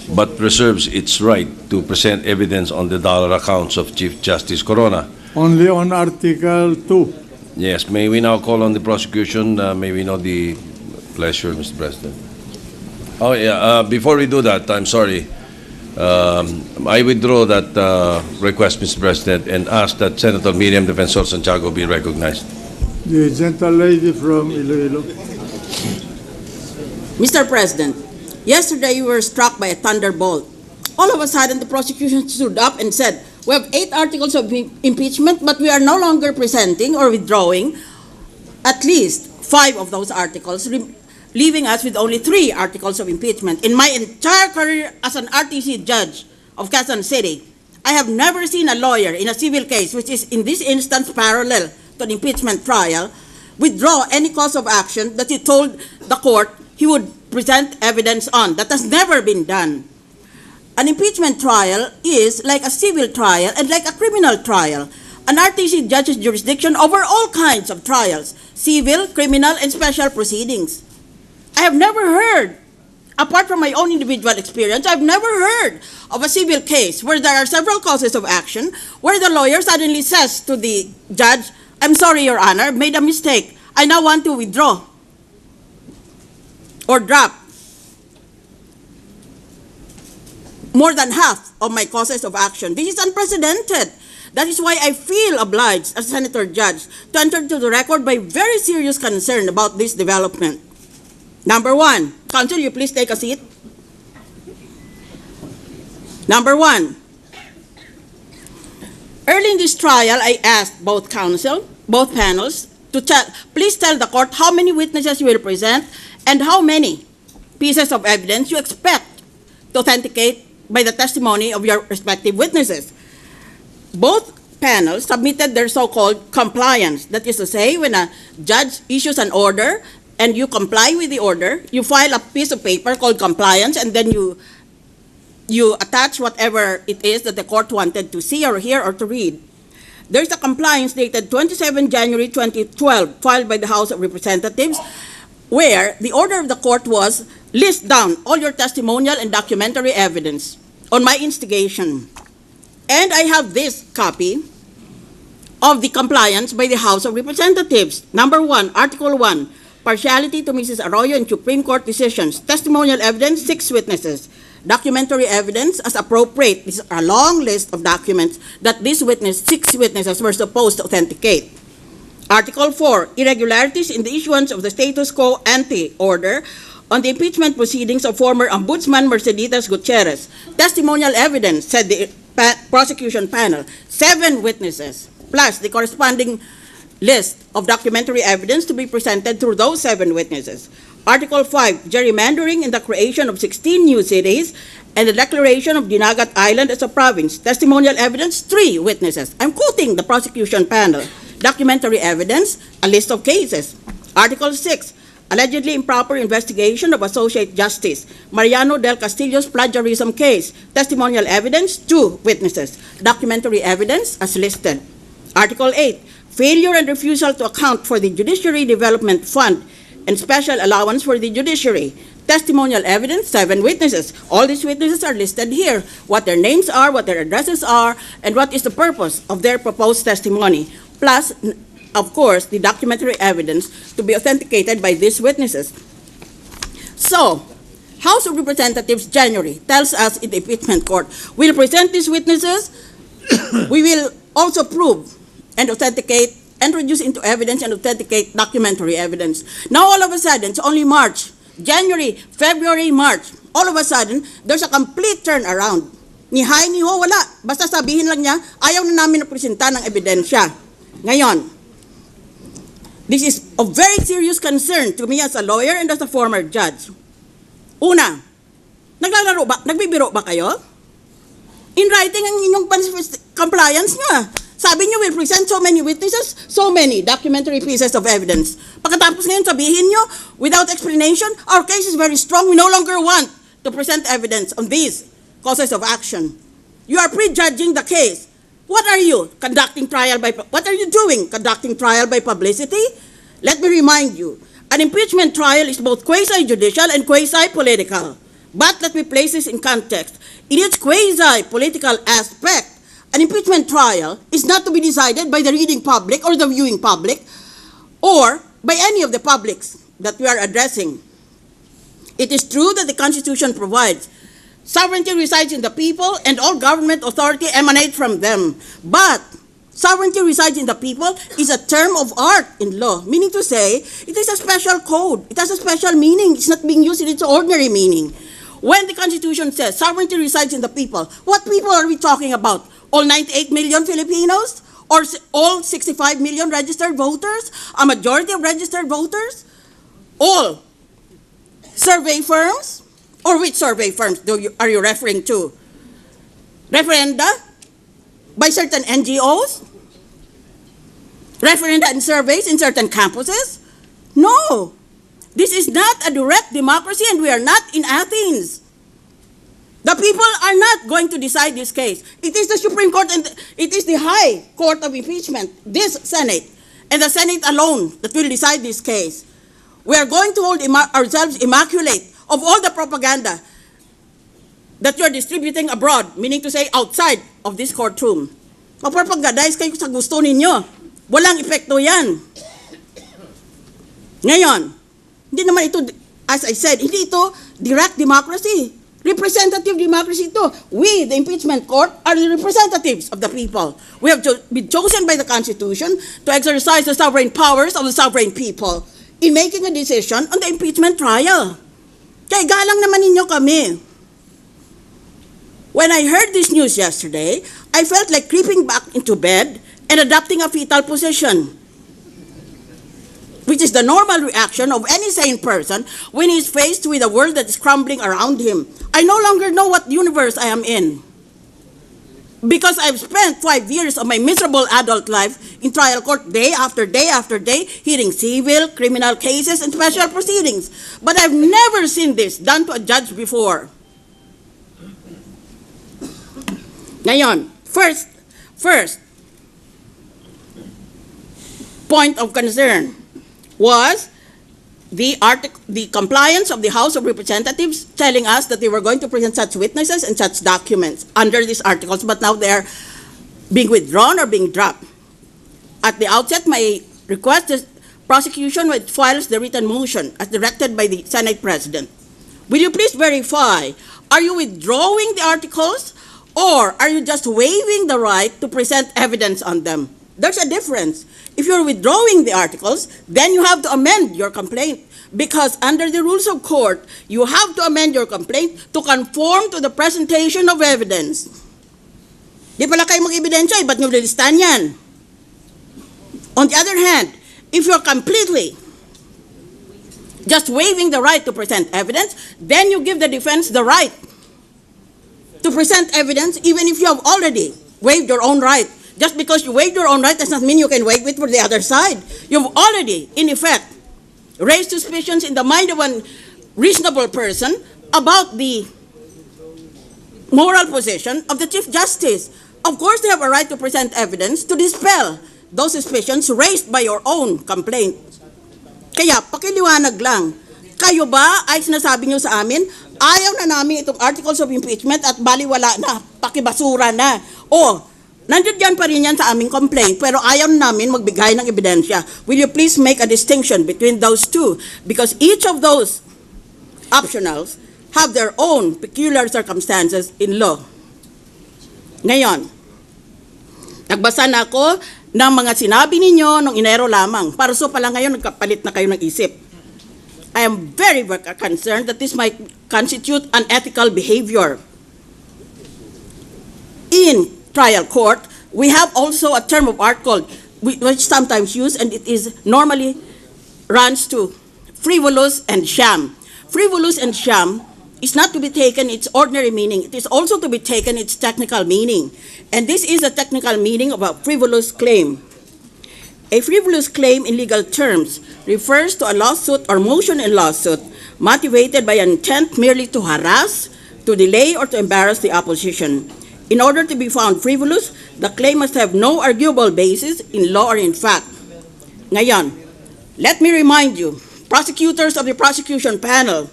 but reserves its right to present evidence on the dollar accounts of Chief Justice Corona. Only on Article 2. Yes, may we now call on the prosecution? May we know the pleasure, Mr. President? Oh, yeah, before we do that, I'm sorry. I withdraw that request, Mr. President, and ask that Senator Miriam Defensor Santiago be recognized. The gentle lady from Iloilo. Mr. President, yesterday you were struck by a thunderbolt. All of a sudden, the prosecution stood up and said, we have 8 articles of impeachment, but we are no longer presenting or withdrawing at least 5 of those articles, leaving us with only 3 articles of impeachment. In my entire career as an RTC judge of Quezon City, I have never seen a lawyer in a civil case, which is in this instance parallel to an impeachment trial, withdraw any cause of action that he told the court he would present evidence on. That has never been done. An impeachment trial is like a civil trial and like a criminal trial. An RTC judge's jurisdiction over all kinds of trials, civil, criminal, and special proceedings. I have never heard, apart from my own individual experience, I've never heard of a civil case where there are several causes of action, where the lawyer suddenly says to the judge, I'm sorry, Your Honor, made a mistake. I now want to withdraw or drop more than half of my causes of action. This is unprecedented. That is why I feel obliged as Senator Judge to enter into the record my very serious concern about this development. Number 1, Counsel, you please take a seat. Number 1, early in this trial, I asked both panels, to please tell the court how many witnesses you will present and how many pieces of evidence you expect to authenticate by the testimony of your respective witnesses. Both panels submitted their so-called compliance. That is to say, when a judge issues an order and you comply with the order, you file a piece of paper called compliance, and then you attach whatever it is that the court wanted to see or hear or to read. There's a compliance dated 27 January 2012, filed by the House of Representatives, where the order of the court was, list down all your testimonial and documentary evidence on my instigation. And I have this copy of the compliance by the House of Representatives. Number 1, Article 1, partiality to Mrs. Arroyo in Supreme Court decisions. Testimonial evidence, 6 witnesses. Documentary evidence as appropriate. This is a long list of documents that these 6 witnesses were supposed to authenticate. Article 4, irregularities in the issuance of the status quo ante order on the impeachment proceedings of former Ombudsman Merceditas Gutierrez. Testimonial evidence, said the prosecution panel, 7 witnesses, plus the corresponding list of documentary evidence to be presented through those 7 witnesses. Article 5, gerrymandering in the creation of 16 new cities and the declaration of Dinagat Island as a province. Testimonial evidence, 3 witnesses. I'm quoting the prosecution panel. Documentary evidence, a list of cases. Article 6, allegedly improper investigation of Associate Justice Mariano del Castillo's plagiarism case. Testimonial evidence, 2 witnesses. Documentary evidence as listed. Article 8, failure and refusal to account for the Judiciary Development Fund and special allowance for the judiciary. Testimonial evidence, 7 witnesses. All these witnesses are listed here. What their names are, what their addresses are, and what is the purpose of their proposed testimony. Plus, of course, the documentary evidence to be authenticated by these witnesses. So, House of Representatives January tells us in the impeachment court, we'll present these witnesses, we will also prove and authenticate, introduce into evidence and authenticate documentary evidence. Now all of a sudden, it's only March, January, February, March, all of a sudden, there's a complete turnaround. Ni hi, ni ho, wala. Basta sabihin lang niya, ayaw na namin na presenta ng ebidensya. Ngayon, this is of very serious concern to me as a lawyer and as a former judge. Una, naglalaro ba, nagbibiro ba kayo? In writing ang inyong compliance nga. Sabi niyo, we'll present so many witnesses, so many documentary pieces of evidence. Pagkatapos ngayon, sabihin niyo, without explanation, our case is very strong. We no longer want to present evidence on these causes of action. You are prejudging the case. What are you? Conducting trial by, what are you doing? Conducting trial by publicity? Let me remind you, an impeachment trial is both quasi-judicial and quasi-political. But let me place this in context. In its quasi-political aspect, an impeachment trial is not to be decided by the reading public or the viewing public or by any of the publics that we are addressing. It is true that the Constitution provides sovereignty resides in the people and all government authority emanates from them. But sovereignty resides in the people is a term of art in law, meaning to say it is a special code. It has a special meaning. It's not being used in its ordinary meaning. When the Constitution says sovereignty resides in the people, what people are we talking about? All 98 million Filipinos? Or all 65 million registered voters? A majority of registered voters? All survey firms? Or which survey firms are you referring to? Referenda? By certain NGOs? Referenda and surveys in certain campuses? No. This is not a direct democracy and we are not in Athens. The people are not going to decide this case. It is the Supreme Court and it is the High Court of Impeachment, this Senate, and the Senate alone that will decide this case. We are going to hold ourselves immaculate of all the propaganda that you are distributing abroad, meaning to say outside of this courtroom. Mag-propagandize kayo sa gusto ninyo. Walang epekto yan. Ngayon, hindi naman ito, as I said, hindi ito direct democracy. Representative democracy ito. We, the impeachment court, are the representatives of the people. We have been chosen by the Constitution to exercise the sovereign powers of the sovereign people in making a decision on the impeachment trial. Kaya galang naman ninyo kami. When I heard this news yesterday, I felt like creeping back into bed and adopting a fetal position, which is the normal reaction of any sane person when he is faced with a world that is crumbling around him. I no longer know what universe I am in, because I've spent 5 years of my miserable adult life in trial court day after day after day, hearing civil, criminal cases, and special proceedings. But I've never seen this done to a judge before. Ngayon, first point of concern was the compliance of the House of Representatives telling us that they were going to present such witnesses and such documents under these articles, but now they're being withdrawn or being dropped. At the outset, my request is prosecution files the written motion as directed by the Senate President. Will you please verify, are you withdrawing the articles or are you just waiving the right to present evidence on them? There's a difference. If you're withdrawing the articles, then you have to amend your complaint, because under the rules of court, you have to amend your complaint to conform to the presentation of evidence. Di pala kayo mag-ebidensya, ba't nyo lilistan yan? On the other hand, if you're completely just waiving the right to present evidence, then you give the defense the right to present evidence even if you have already waived your own right. Just because you waived your own right does not mean you can waive it for the other side. You've already, in effect, raised suspicions in the mind of a reasonable person about the moral position of the Chief Justice. Of course, they have a right to present evidence to dispel those suspicions raised by your own complaint. Kaya, pakiliwanag lang. Kayo ba ay sinasabi nyo sa amin, ayaw na namin itong articles of impeachment at baliwala na, pakibasura na. O, nandiyan dyan pa rin yan sa aming complaint, pero ayaw namin magbigay ng ebidensya. Will you please make a distinction between those two? Because each of those optionals have their own peculiar circumstances in law. Ngayon, nagbasa na ako ng mga sinabi ninyo nung Enero lamang. Para so pala ngayon, nagkapalit na kayo ng isip. I am very concerned that this might constitute unethical behavior. In trial court, we have also a term of art called, which sometimes used, and it is normally runs to frivolous and sham. Frivolous and sham is not to be taken its ordinary meaning. It is also to be taken its technical meaning. And this is a technical meaning of a frivolous claim. A frivolous claim in legal terms refers to a lawsuit or motion in lawsuit motivated by an intent merely to harass, to delay, or to embarrass the opposition. In order to be found frivolous, the claim must have no arguable basis in law or in fact. Ngayon, let me remind you, prosecutors of the prosecution panel,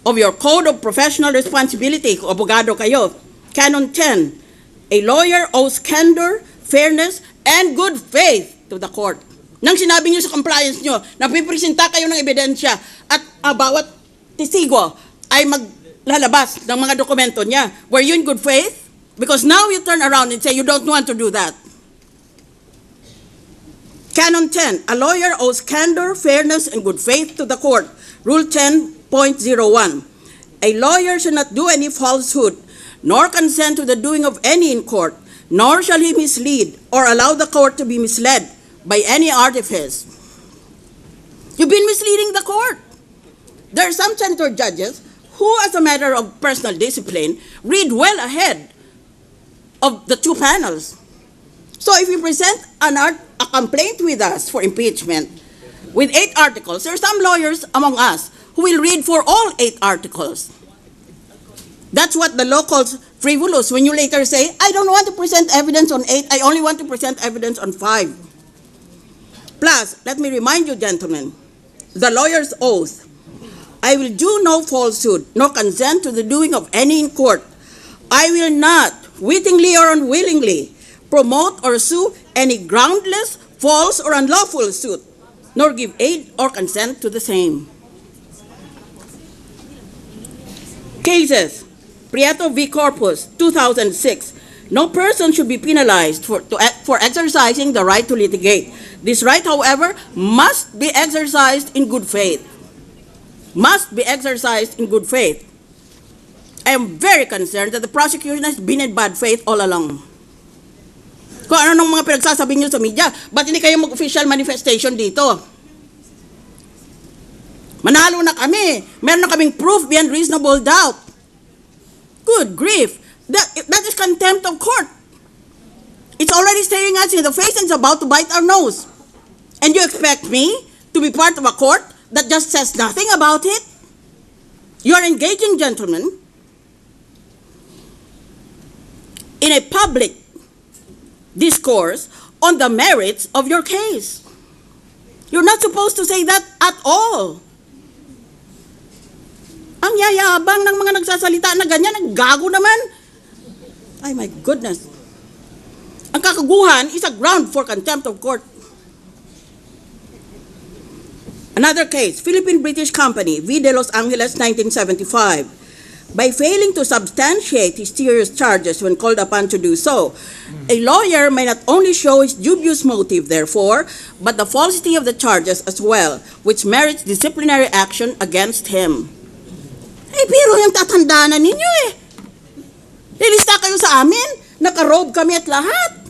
of your Code of Professional Responsibility, kung abogado kayo, Canon 10, a lawyer owes candor, fairness, and good faith to the court. Nang sinabi niyo sa compliance niyo, napipresenta kayo ng ebidensya at bawat testigo ay maglalabas ng mga dokumento niya. Were you in good faith? Because now you turn around and say you don't want to do that. Canon 10, a lawyer owes candor, fairness, and good faith to the court. Rule 10.01, a lawyer shall not do any falsehood, nor consent to the doing of any in court, nor shall he mislead or allow the court to be misled by any artifice. You've been misleading the court. There are some senator judges who, as a matter of personal discipline, read well ahead of the two panels. So if you present a complaint with us for impeachment with 8 articles, there are some lawyers among us who will read for all 8 articles. That's what the law calls frivolous. When you later say, I don't want to present evidence on 8, I only want to present evidence on 5. Plus, let me remind you, gentlemen, the lawyer's oath. I will do no falsehood, nor consent to the doing of any in court. I will not, wittingly or unwillingly, promote or sue any groundless, false, or unlawful suit, nor give aid or consent to the same. Cases. Prieto v. Corpus, 2006. No person should be penalized for exercising the right to litigate. This right, however, must be exercised in good faith. Must be exercised in good faith. I am very concerned that the prosecution has been in bad faith all along. Kung ano nung mga pinagsasabi niyo sa media, ba't hindi kayo mag-official manifestation dito? Manalo na kami. Meron na kaming proof beyond reasonable doubt. Good grief. That is contempt of court. It's already staring us in the face and it's about to bite our nose. And you expect me to be part of a court that just says nothing about it? You are engaging, gentlemen, in a public discourse on the merits of your case. You're not supposed to say that at all. Ang yayabang ng mga nagsasalita na ganyan, ang gago naman. Ay, my goodness. Ang kakaguhan is a ground for contempt of court. Another case, Philippine-British Company, V. de Los Angeles, 1975. By failing to substantiate his serious charges when called upon to do so, a lawyer may not only show his dubious motive, therefore, but the falsity of the charges as well, which merits disciplinary action against him. Eh, pero yung tatandaan ninyo eh. Lilista kayo sa amin, nakarobe kami at lahat.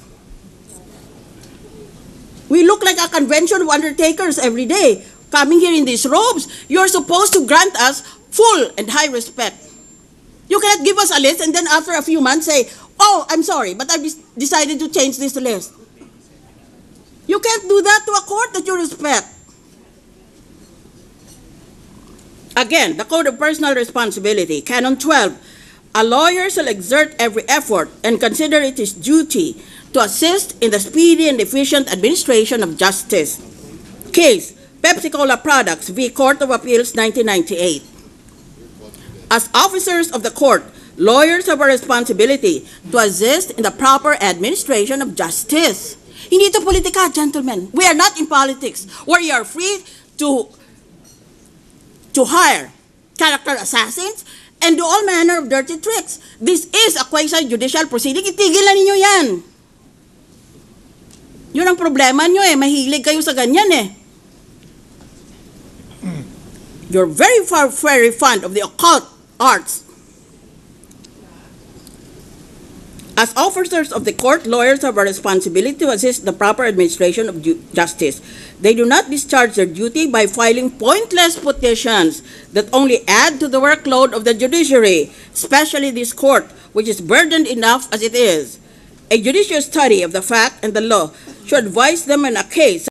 We look like a convention of undertakers every day. Coming here in these robes, you're supposed to grant us full and high respect. You cannot give us a list and then after a few months say, oh, I'm sorry, but I've decided to change this list. You can't do that to a court that you respect. Again, the Code of Personal Responsibility, Canon 12, a lawyer shall exert every effort and consider it his duty to assist in the speedy and efficient administration of justice. Case, Pepsi-Cola Products v. Court of Appeals, 1998. As officers of the court, lawyers have a responsibility to assist in the proper administration of justice. Hindi ito politika, gentlemen. We are not in politics where you are free to hire character assassins and do all manner of dirty tricks. This is a quasi-judicial proceeding. Itigil na ninyo yan. Yun ang problema nyo eh. Mahilig kayo sa ganyan eh. You're very fond of the occult arts. As officers of the court, lawyers have a responsibility to assist the proper administration of justice. They do not discharge their duty by filing pointless petitions that only add to the workload of the judiciary, especially this court, which is burdened enough as it is. A judicious study of the fact and the law should advise them in a case